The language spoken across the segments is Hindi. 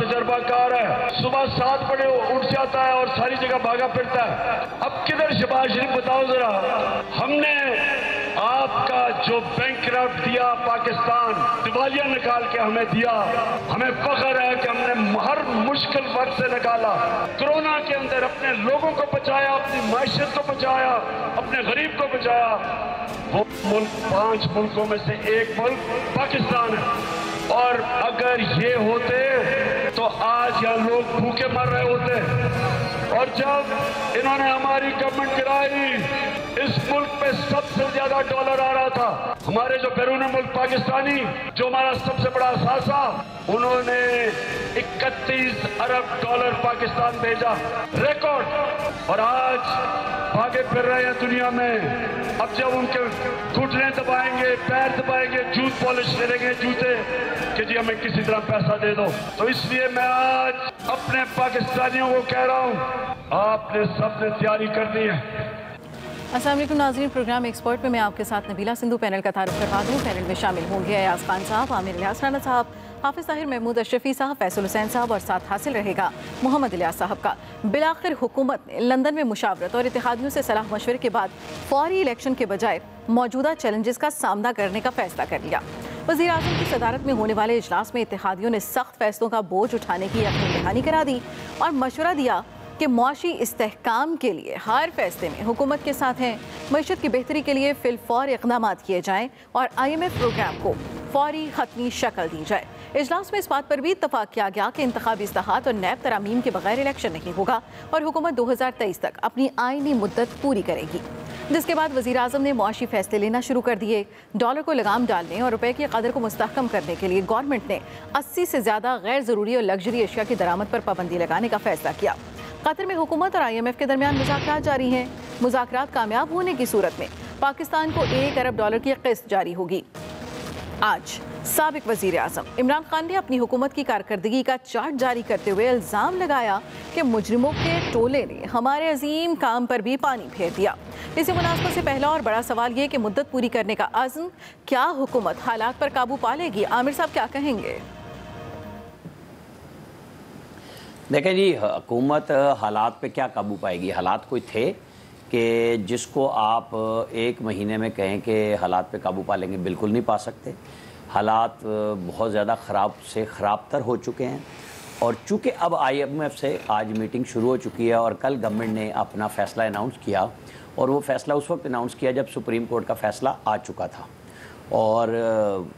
तजर्बाकार है, सुबह 7 बजे उठ जाता है और सारी जगह भागा फिरता है। अब किधर शहबाज शरीफ बताओ जरा, हमने आपका जो बैंकक्रफ्ट दिया, पाकिस्तान दिवालिया निकाल के हमें दिया, हमें फख्र है कि हमने हर मुश्किल वक्त से निकाला। कोरोना के अंदर अपने लोगों को बचाया, अपनी मायशत को बचाया, अपने गरीब को बचाया। वो मुल्क 5 मुल्कों में से एक मुल्क पाकिस्तान है। और अगर ये होते तो आज यहाँ लोग भूखे मर रहे होते। और जब इन्होंने हमारी गवर्नमेंट गिराई, इस मुल्क पे सबसे ज्यादा डॉलर आ रहा था। हमारे जो बैरून मुल्क पाकिस्तानी, जो हमारा सबसे बड़ा असासा, उन्होंने 31 अरब डॉलर पाकिस्तान भेजा, रिकॉर्ड। और आज भागे फिर रहे हैं दुनिया में। अब जब उनके घुटने दबाएंगे, पैर दबाएंगे, जूत पॉलिश करेंगे जूते कि जी हमें किसी तरह पैसा दे दो। तो इसलिए मैं आज अपने पाकिस्तानियों को कह रहा हूं, आपने सबने तैयारी करनी है। अस्सलाम वालेकुम नाज़रीन, प्रोग्राम एक्सपर्ट में मैं आपके साथ नबीला सिंधु पैनल का तारुफ करवा दूँ। पैनल में शामिल होंगे अयाज खान साहब, आमिर इलियास राना साहब, हाफिज ताहिर, महमूद अशरफी साहब, फैसल हुसैन साहब, और साथ हासिल रहेगा मोहम्मद इलियास साहब का। बिलाखिर हुकूमत ने लंदन में मुशावरत और इत्तेहादियों से सलाह मशवरे के बाद फौरी इलेक्शन के बजाय मौजूदा चैलेंजेस का सामना करने का फैसला कर लिया। वज़ीर आज़म की सदारत में होने वाले इजलास में इत्तेहादियों ने सख्त फैसलों का बोझ उठाने की यकीन दहानी करा दी और मशवरा दिया कि मुआशी इस्तेहकाम के लिए हर फैसले में हुकूमत के साथ हैं। मईशत की बेहतरी के लिए फिलफौर इक़दाम किए जाएँ और IMF प्रोग्राम को फौरी हतमी शक्ल दी जाए। इजलास में इस बात पर भी इत्तफाक किया गया कि इंतखाबी इस्लाहात और नैब तरामीम के बगैर इलेक्शन नहीं होगा और हुकूमत 2023 तक अपनी आइनी मुद्दत पूरी करेगी। जिसके बाद वज़ीर आज़म ने मुआशी फैसले लेना शुरू कर दिए। डॉलर को लगाम डालने और रुपए की कदर को मुस्तहकम करने के लिए गवर्नमेंट ने 80 से ज़्यादा गैर ज़रूरी और लग्जरी अशिया की दरामद पर पाबंदी लगाने का फैसला किया। कतर में हुकूमत और IMF के दरमियान मुज़ाकरात जारी हैं। मुज़ाकरात कामयाब होने की सूरत में पाकिस्तान को 1 अरब डॉलर की किस्त जारी होगी। आज साबिक वज़ीर आज़म इमरान खान ने अपनी हुकूमत की कारकर्दगी का चार्ट जारी करते हुए इल्ज़ाम लगाया कि मुजरिमों के टोले ने हमारे अजीम काम पर भी पानी फेर दिया। इसी मुनासबत से पहला और बड़ा सवाल ये कि मुद्दत पूरी करने का आज़म, क्या हुकूमत हालात पर काबू पा लेगी? आमिर साहब क्या कहेंगे? देखें जी, हुकूमत हालात पे क्या काबू पाएगी? हालात कोई थे कि जिसको आप 1 महीने में कहें कि हालात पे काबू पा लेंगे? बिल्कुल नहीं पा सकते। हालात बहुत ज़्यादा ख़राब से ख़राब तर हो चुके हैं। और चूँकि अब IMF से आज मीटिंग शुरू हो चुकी है और कल गवर्नमेंट ने अपना फ़ैसला अनाउंस किया, और वो फ़ैसला उस वक्त अनाउंस किया जब सुप्रीम कोर्ट का फ़ैसला आ चुका था। और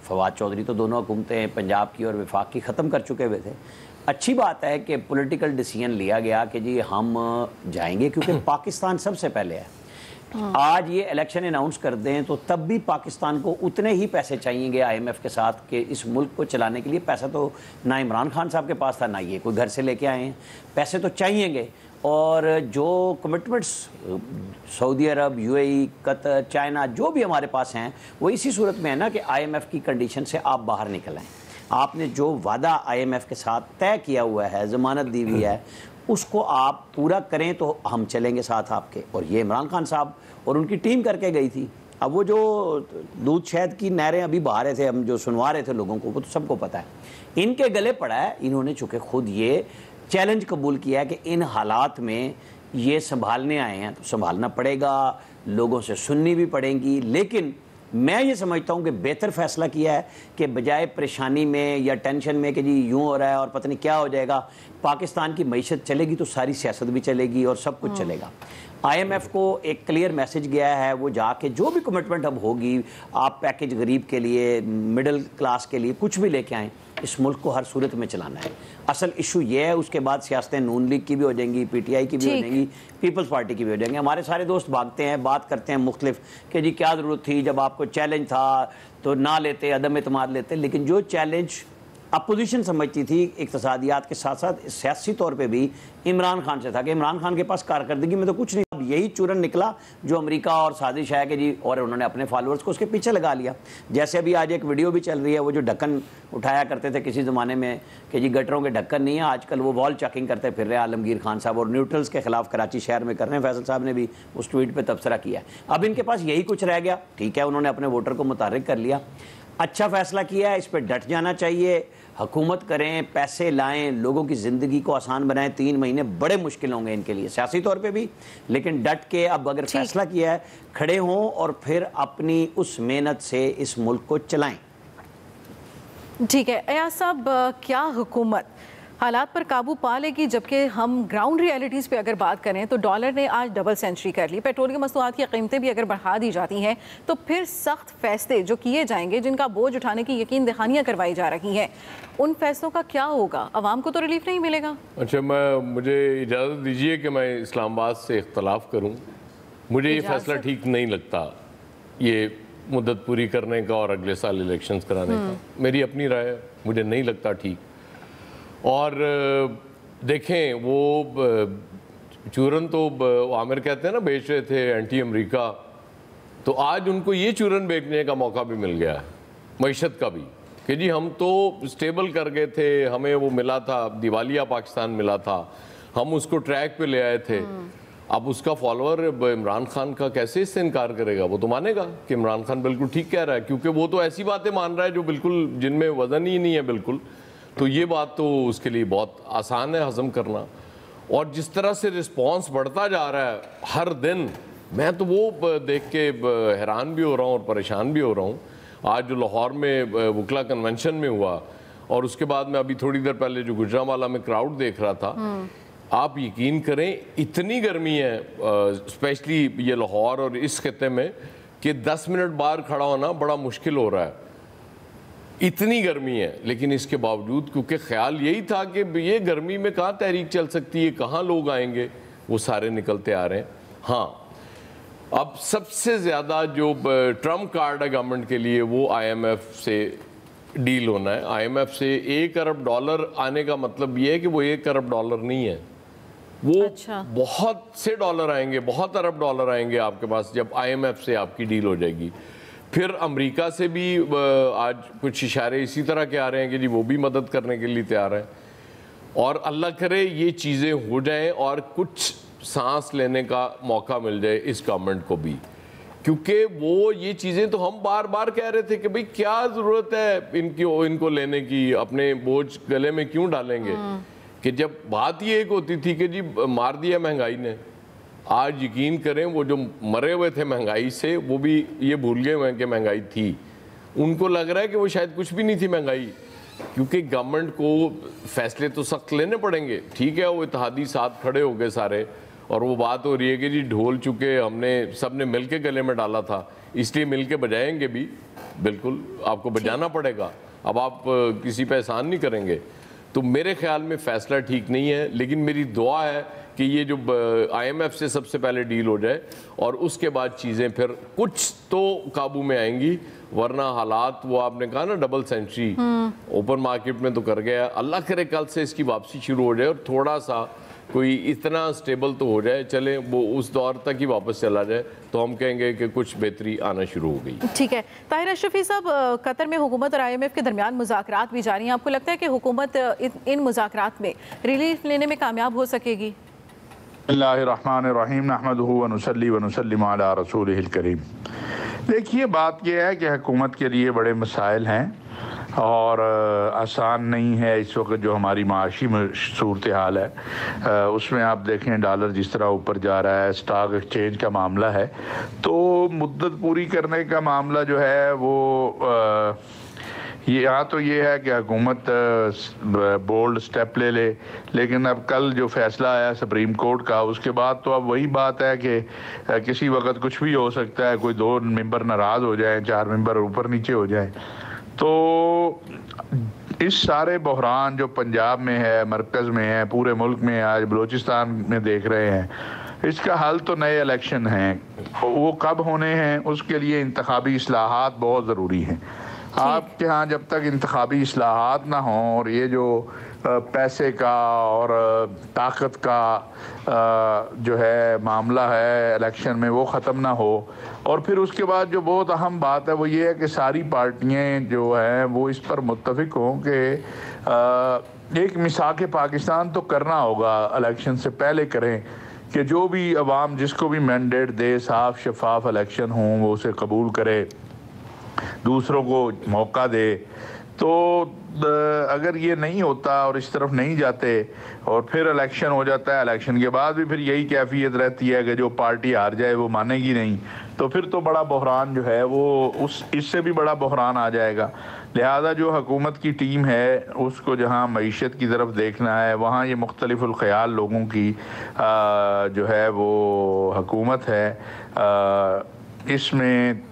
फवाद चौधरी तो दोनों हुकूमतें पंजाब की और वफाक की ख़त्म कर चुके हुए थे। अच्छी बात है कि पॉलिटिकल डिसीजन लिया गया कि जी हम जाएंगे, क्योंकि पाकिस्तान सबसे पहले है। आज ये इलेक्शन अनाउंस कर दें तो तब भी पाकिस्तान को उतने ही पैसे चाहिएंगे IMF के साथ कि इस मुल्क को चलाने के लिए। पैसा तो ना इमरान खान साहब के पास था, ना ये कोई घर से लेके आए हैं। पैसे तो चाहिएंगे। और जो कमिटमेंट्स सऊदी अरब, UAE, कतर, चाइना जो भी हमारे पास हैं, वो इसी सूरत में है ना कि IMF की कंडीशन से आप बाहर निकल आएँ। आपने जो वादा IMF के साथ तय किया हुआ है, ज़मानत दी हुई है, उसको आप पूरा करें तो हम चलेंगे साथ आपके। और ये इमरान खान साहब और उनकी टीम करके गई थी। अब वो जो दूध शहद की नहरें अभी बहा रहे थे, हम जो सुनवा रहे थे लोगों को, वो तो सबको पता है। इनके गले पड़ा है। इन्होंने चूँकि खुद ये चैलेंज कबूल किया है कि इन हालात में ये संभालने आए हैं तो संभालना पड़ेगा, लोगों से सुननी भी पड़ेंगी। लेकिन मैं ये समझता हूँ कि बेहतर फ़ैसला किया है कि बजाय परेशानी में या टेंशन में कि जी यूँ हो रहा है और पता नहीं क्या हो जाएगा, पाकिस्तान की मईशत चलेगी तो सारी सियासत भी चलेगी और सब कुछ चलेगा। IMF को एक क्लियर मैसेज गया है, वो जाके जो भी कमिटमेंट अब होगी, आप पैकेज गरीब के लिए, मिडिल क्लास के लिए कुछ भी लेके आएँ, इस मुल्क को हर सूरत में चलाना है। असल इशू ये है। उसके बाद सियासतें नून लीग की भी हो जाएंगी, PTI की भी हो जाएंगी, पीपल्स पार्टी की भी हो जाएंगी। हमारे सारे दोस्त भागते हैं, बात करते हैं मुख्तलिफ कि जी क्या ज़रूरत थी, जब आपको चैलेंज था तो ना लेते, अदम एतमाद लेते। लेकिन जो चैलेंज अपोजिशन समझती थी इक़्तिसादियात के साथ साथ सियासी तौर पे भी इमरान खान से था कि इमरान खान के पास कारकर्दगी में तो कुछ नहीं। अब यही चूरन निकला जो अमेरिका और साजिश है कि जी, और उन्होंने अपने फॉलोअर्स को उसके पीछे लगा लिया। जैसे अभी आज एक वीडियो भी चल रही है, वो जो ढक्कन उठाया करते थे किसी ज़माने में कि जी गटरों के ढक्कन नहीं है, आजकल वो वॉल चेकिंग करते फिर रहे आलमगीर खान साहब, और न्यूट्रल्स के खिलाफ कराची शहर में कर रहे हैं। फैसल साहब ने भी उस ट्वीट पर तबसरा किया। अब इनके पास यही कुछ रह गया। ठीक है, उन्होंने अपने वोटर को मुतारिक कर लिया। अच्छा फैसला किया है, इस पर डट जाना चाहिए। हुकूमत करें, पैसे लाएं, लोगों की ज़िंदगी को आसान बनाएं। 3 महीने बड़े मुश्किल होंगे इनके लिए सियासी तौर पे भी, लेकिन डट के अब अगर फैसला किया है, खड़े हों और फिर अपनी उस मेहनत से इस मुल्क को चलाएं। ठीक है अयाज साहब, क्या हुकूमत हालात पर काबू पा लेगी? जबकि हम ग्राउंड रियलिटीज़ पे अगर बात करें तो डॉलर ने आज डबल सेंचुरी कर ली, पेट्रोलियम मसनूआत की कीमतें भी अगर बढ़ा दी जाती हैं तो फिर सख्त फैसले जो किए जाएंगे, जिनका बोझ उठाने की यकीन दहानियाँ करवाई जा रही हैं, उन फैसलों का क्या होगा? अवाम को तो रिलीफ नहीं मिलेगा। अच्छा, मुझे इजाज़त दीजिए कि मैं इस्लामाबाद से इख्तलाफ करूँ। मुझे ये फैसला ठीक नहीं लगता, ये मुद्दत पूरी करने का और अगले साल इलेक्शंस कराने का। मेरी अपनी राय है, मुझे नहीं लगता ठीक। और देखें, वो चूरन तो आमिर कहते हैं ना बेच रहे थे एंटी अमेरिका, तो आज उनको ये चूरन बेचने का मौका भी मिल गया है, मईशत का भी, कि जी हम तो स्टेबल कर गए थे, हमें वो मिला था, दिवालिया पाकिस्तान मिला था, हम उसको ट्रैक पे ले आए थे। अब उसका फॉलोअर इमरान खान का कैसे इससे इनकार करेगा? वो तो मानेगा कि इमरान खान बिल्कुल ठीक कह रहा है, क्योंकि वो तो ऐसी बातें मान रहा है जो बिल्कुल जिनमें वजन ही नहीं है बिल्कुल। तो ये बात तो उसके लिए बहुत आसान है हजम करना। और जिस तरह से रिस्पांस बढ़ता जा रहा है हर दिन, मैं तो वो देख के हैरान भी हो रहा हूँ और परेशान भी हो रहा हूँ। आज जो लाहौर में वकला कन्वेंशन में हुआ, और उसके बाद में अभी थोड़ी देर पहले जो गुजरांवाला में क्राउड देख रहा था, आप यकीन करें इतनी गर्मी है स्पेशली ये लाहौर और इस खत्ते में कि 10 मिनट बाहर खड़ा होना बड़ा मुश्किल हो रहा है, इतनी गर्मी है। लेकिन इसके बावजूद, क्योंकि ख्याल यही था कि ये गर्मी में कहाँ तहरीक चल सकती है, कहाँ लोग आएंगे, वो सारे निकलते आ रहे हैं। हाँ, अब सबसे ज़्यादा जो ट्रम्प कार्ड है गवर्नमेंट के लिए वो IMF से डील होना है। IMF से $1 अरब आने का मतलब ये है कि वो $1 अरब नहीं है, वो बहुत से डॉलर आएंगे, बहुत अरब डॉलर आएंगे आपके पास जब IMF से आपकी डील हो जाएगी। फिर अमेरिका से भी आज कुछ इशारे इसी तरह के आ रहे हैं कि जी वो भी मदद करने के लिए तैयार है। और अल्लाह करे ये चीज़ें हो जाएं और कुछ सांस लेने का मौका मिल जाए इस गवर्नमेंट को भी, क्योंकि वो ये चीज़ें तो हम बार बार कह रहे थे कि भाई क्या ज़रूरत है इनको लेने की, अपने बोझ गले में क्यों डालेंगे। कि जब बात ये एक होती थी कि जी मार दिया महंगाई ने, आज यकीन करें वो जो मरे हुए थे महंगाई से वो भी ये भूल गए हुए हैं कि महंगाई थी। उनको लग रहा है कि वो शायद कुछ भी नहीं थी महंगाई, क्योंकि गवर्नमेंट को फैसले तो सख्त लेने पड़ेंगे। ठीक है, वो इत्तेहादी साथ खड़े हो गए सारे, और वो बात हो रही है कि जी ढोल चुके हमने सब ने मिल के गले में डाला था, इसलिए मिल के बजाएंगे भी, बिल्कुल आपको बजाना पड़ेगा, अब आप किसी पे एहसान नहीं करेंगे। तो मेरे ख्याल में फ़ैसला ठीक नहीं है, लेकिन मेरी दुआ है कि ये जो IMF से सबसे पहले डील हो जाए और उसके बाद चीज़ें फिर कुछ तो काबू में आएंगी, वरना हालात वो आपने कहा ना डबल सेंचुरी ओपन मार्केट में तो कर गया। अल्लाह करे कल से इसकी वापसी शुरू हो जाए और थोड़ा सा कोई इतना स्टेबल तो हो जाए, चले वो उस दौर तक ही वापस चला जाए, तो हम कहेंगे कि कुछ बेहतरी आना शुरू हो गई। ठीक है, ताहिर अशरफी साहब, कतर में हुकूमत और IMF के दरमियान मुज़ाकरात भी जारी हैं। आपको लगता है कि हुकूमत इन मुज़ाकरात में रिलीफ लेने में कामयाब हो सकेगी? बिस्मिल्लाहिर्रहमानिर्रहीम, नहमदुहु व नुसल्ली व नुसल्लिमु अला रसूलिहिल करीम। देखिए, बात यह है कि हुकूमत के लिए बड़े मसाइल हैं और आसान नहीं है इस वक्त जो हमारी माशी सूरत हाल है। उसमें आप देखें डॉलर जिस तरह ऊपर जा रहा है, स्टॉक एक्सचेंज का मामला है, तो मुद्दत पूरी करने का मामला जो है वो यहाँ तो ये है कि हुकूमत बोल्ड स्टेप ले ले, लेकिन अब कल जो फैसला आया सुप्रीम कोर्ट का, उसके बाद तो अब वही बात है कि किसी वक्त कुछ भी हो सकता है, कोई 2 मेंबर नाराज़ हो जाए, 4 मेंबर ऊपर नीचे हो जाए। तो इस सारे बहरान जो पंजाब में है, मरकज़ में है, पूरे मुल्क में आज बलूचिस्तान में देख रहे हैं, इसका हल तो नए इलेक्शन हैं। वो कब होने हैं उसके लिए इंतखाबी इस्लाहात बहुत ज़रूरी हैं। आपके यहाँ जब तक इंतखाबी इस्लाहात ना हों और ये जो पैसे का और ताकत का जो है मामला है इलेक्शन में वो ख़त्म ना हो, और फिर उसके बाद जो बहुत अहम बात है वो ये है कि सारी पार्टियाँ जो हैं वो इस पर मुत्तफिक हों कि एक मिसाक पाकिस्तान तो करना होगा, इलेक्शन से पहले करें कि जो भी अवाम जिसको भी मैंडेट दे, साफ शफाफ इलेक्शन हों, वो उसे कबूल करे। दूसरों को मौका दे। तो अगर ये नहीं होता और इस तरफ नहीं जाते और फिर इलेक्शन हो जाता है, इलेक्शन के बाद भी फिर यही कैफियत रहती है कि जो पार्टी हार जाए वो मानेगी नहीं, तो फिर तो बड़ा बहरान जो है वो इससे भी बड़ा बहरान आ जाएगा। लिहाजा जो हुकूमत की टीम है उसको जहाँ मईशत की तरफ देखना है, वहाँ ये मुख्तलिफुल ख़याल लोगों की जो है वो हुकूमत है। इसमें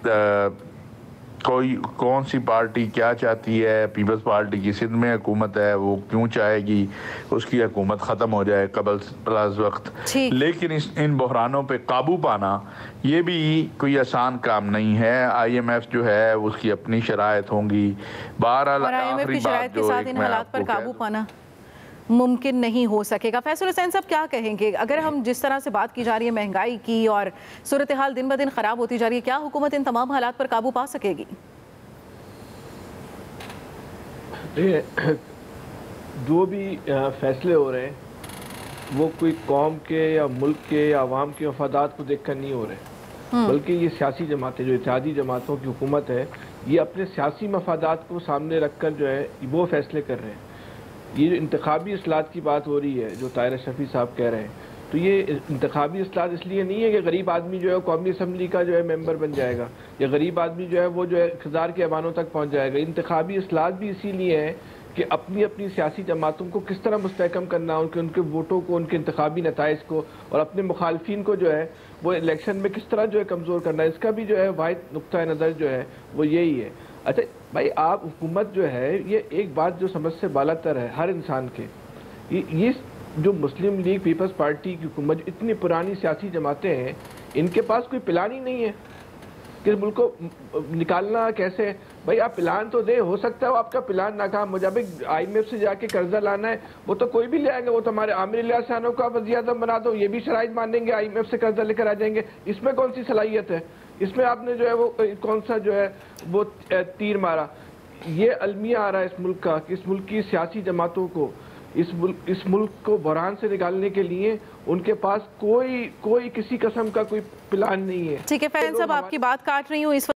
कौन सी पार्टी क्या चाहती है, पीपल्स पार्टी की सिंध में हुकूमत है, वो क्यों चाहेगी उसकी हुकूमत ख़त्म हो जाए कबल प्लस वक्त। लेकिन इन बहरानों पे काबू पाना ये भी कोई आसान काम नहीं है। IMF जो है उसकी अपनी शराइत होंगी। बहरहाल आखिरी बात जो इन हालात पर काबू पाना मुमकिन नहीं हो सकेगा। फैसल हुसैन साहब क्या कहेंगे, अगर हम जिस तरह से बात की जा रही है महंगाई की और सूरत हाल दिन ब दिन ख़राब होती जा रही है, क्या हुकूमत इन तमाम हालात पर काबू पा सकेगी? जो भी फैसले हो रहे हैं वो कोई कौम के या मुल्क के या अवाम के मफादात को देख कर नहीं हो रहे, बल्कि ये सियासी जमातें, जो इत्तेहादी जमातों की हुकूमत है, ये अपने सियासी मफादात को सामने रख कर जो है वो फैसले कर रहे हैं। ये जो इंतखाबी इस्लाहत की बात हो रही है, जो ताहिर शफी साहब कह रहे हैं, तो ये इंतखाबी इस्लाहत इसलिए नहीं है कि गरीब आदमी जो है कौमी असम्बली का जो है मेंबर बन जाएगा या गरीब आदमी जो है वो जो है इक़्तिदार के ऐवानों तक पहुंच जाएगा। इंतखाबी इस्लाहत भी इसीलिए है कि अपनी अपनी सियासी जमातों को किस तरह मुस्तहकम करना, उनके वोटों को, उनके इंतखाबी नताइज को और अपने मुखालफिन को जो है वो इलेक्शन में किस तरह जो है कमज़ोर करना, इसका भी जो है वाहिद नुक्ता नज़र जो है वो यही है। अच्छा भाई, आप हुकूमत जो है ये एक बात जो समझ से बालातर है हर इंसान के, ये जो मुस्लिम लीग पीपल्स पार्टी की हुकूमत, इतनी पुरानी सियासी जमातें हैं, इनके पास कोई प्लान ही नहीं है कि मुल्क को निकालना कैसे। भाई आप प्लान तो दे, हो सकता है वो आपका प्लान नाकाम हो जाए। भाई IMF से जाके कर्जा लाना है, वो तो कोई भी ले आएगा, वो तो हमारे आमिर इलियास खानों को आप वज़ीर आज़म बना दो, ये भी शराइत मानेंगे, IMF से कर्जा लेकर आ जाएंगे। इसमें कौन सी सलाहियत है? इसमें आपने जो है वो कौन सा जो है वो तीर मारा? ये अलमिया आ रहा है इस मुल्क का कि इस मुल्क की सियासी जमातों को, इस मुल्क को बहरान से निकालने के लिए उनके पास कोई किसी किस्म का कोई प्लान नहीं है। ठीक है फैज़ल साहब, आपकी बात काट रही हूँ इस